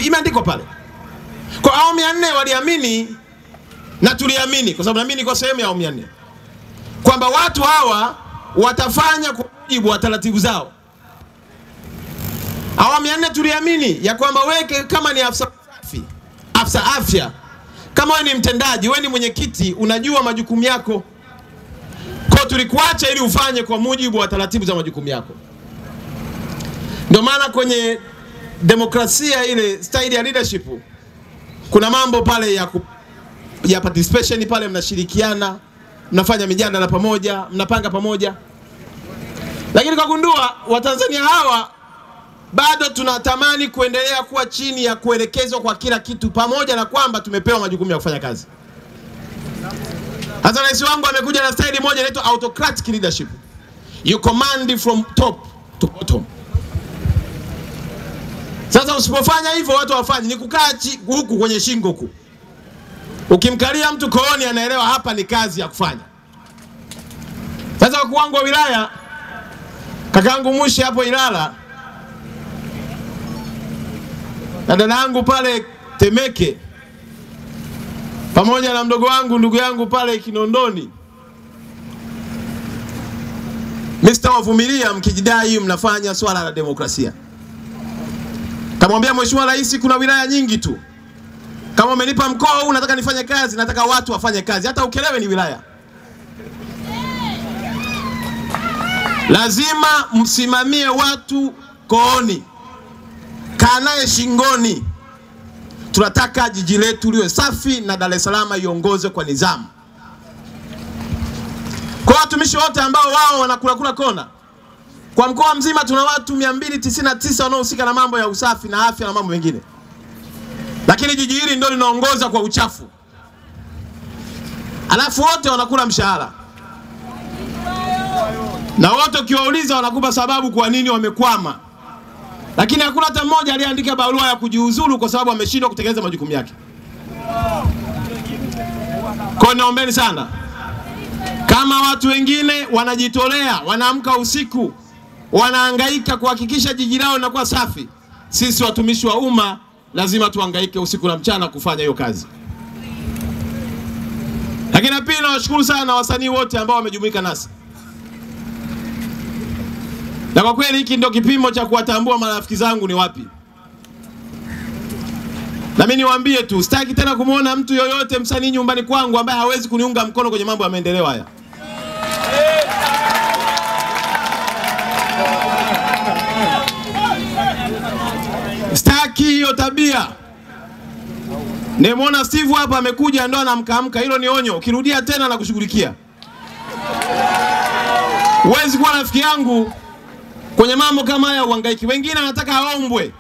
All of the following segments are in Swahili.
imeandikwa pale. Kwa awamu ya 4 waliamini na tuliamini, kwa sababu naamini kwa sehemu ya awamu ya 4 kwamba watu hawa watafanya kwa mujibu wa taratibu zao. Awamu ya 4 tuliamini ya kwamba wewe kama ni afisa afya, kama wewe ni mtendaji, wewe ni mwenyekiti, unajua majukumu yako. Kwa tulikuacha ili ufanye kwa mujibu wa taratibu za majukumu yako. Ndio maana kwenye demokrasia ile style ya leadership kuna mambo pale ya participation pale, mnashirikiana, mnafanya mijadala pamoja, mnapanga pamoja. Lakini kwa gundua Watanzania hawa bado tunatamani kuendelea kuwa chini ya kuelekezwa kwa kila kitu, pamoja na kwamba tumepewa majukumu ya kufanya kazi. Hata rais wangu amekuja na style moja inaitwa autocratic leadership. You command from top to bottom. Sasa usipofanya hivyo watu wafanye ni kukaa huku kwenye shingo huku. Ukimkalia mtu kooni anaelewa hapa ni kazi ya kufanya. Sasa wakuu wangu wa wilaya, kakaangu Mushi hapo Ilala, na dada yangu pale Temeke, pamoja na ndugu yangu pale Kinondoni, Mr. Wavumilia, mkijidai mnafanya swala la demokrasia. Kamwambia Mheshimiwa Rais kuna wilaya nyingi tu. Kama umenipa mkoa huu nataka nifanye kazi, nataka watu wafanye kazi. Hata Ukerewe ni wilaya. Lazima msimamie watu kooni. Kaa naye shingoni. Tunataka jiji letu liwe safi na Dar es Salaam iongozwe kwa nidhamu. Kwa watumishi wote ambao wao wanakula kona, kwa mkoa mzima tuna watu 299 wanaohusika na mambo ya usafi na afya na mambo mengine. Lakini jiji hili ndio linaongoza kwa uchafu. Alafu wote wanakula mshahara. Na wote ukiwauliza wanakupa sababu kwa nini wamekwama. Lakini hakuna hata mmoja aliyeandika barua ya kujiuzulu kwa sababu ameshindwa kutekeleza majukumu yake. Kwa naombeni sana, kama watu wengine wanajitolea, wanaamka usiku, wanahangaika kuhakikisha jiji lao linakuwa safi, sisi watumishi wa umma lazima tuhangaike usiku na mchana kufanya hiyo kazi. Lakini pia nawashukuru sana wasanii wote ambao wamejumuika nasi. Na kwa kweli hiki ndio kipimo cha kuwatambua marafiki zangu ni wapi. Na mimi niwaambie tu, sitaki tena kumuona mtu yoyote msanii nyumbani kwangu ambaye hawezi kuniunga mkono kwenye mambo ya maendeleo haya. Sitaki hiyo tabia. Nimeona Steve hapa amekuja ndo anamkaamka, hilo ni onyo. Ukirudia tena na kushughulikia. Huwezi kuwa rafiki yangu kwenye mambo kama haya uhangaiki. Wengine wanataka aombwe.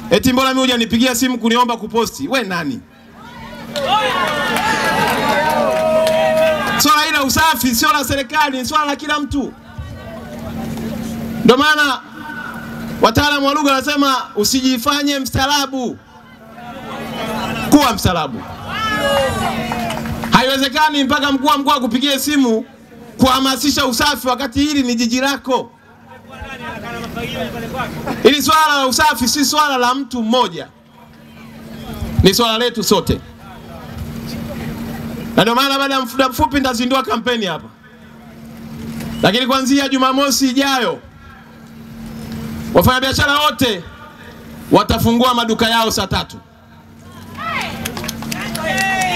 Eti mbona mimi hujanipigia simu kuniomba kuposti? We nani? Swala ila usafi sio la serikali, ni swala la kila mtu. Ndio maana wataalamu wa lugha wanasema usijifanye mstaarabu, kuwa mstaarabu. Haiwezekani mpaka mkuu wa mkoa akupigie simu kuhamasisha usafi wakati hili ni jiji lako. Ili swala la usafi si swala la mtu mmoja, ni swala letu sote. Na ndio maana baada ya muda mfupi nitazindua kampeni hapa. Lakini kuanzia Jumamosi ijayo wafanyabiashara wote watafungua maduka yao saa 3.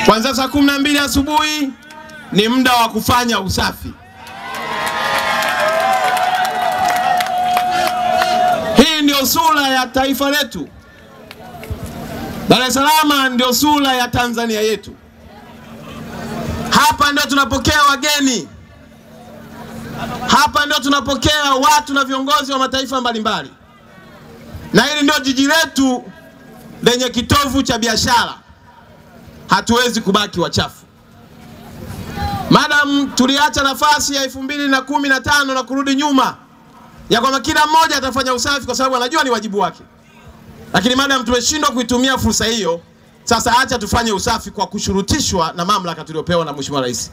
Kuanzia saa 12 asubuhi ni muda wa kufanya usafi. Hii ndio sura ya taifa letu. Dar es Salaam ndio sura ya Tanzania yetu. Hapa ndio tunapokea wageni. Hapa ndio tunapokea watu na viongozi wa mataifa mbalimbali. Na hili ndio jiji letu lenye kitovu cha biashara. Hatuwezi kubaki wachafu. Madam tuliacha nafasi ya 2015 na kurudi nyuma ya kwamba kila mmoja atafanya usafi kwa sababu anajua ni wajibu wake. Lakini madam tumeshindwa kuitumia fursa hiyo, sasa acha tufanye usafi kwa kushurutishwa na mamlaka tuliopewa na Mheshimiwa Rais.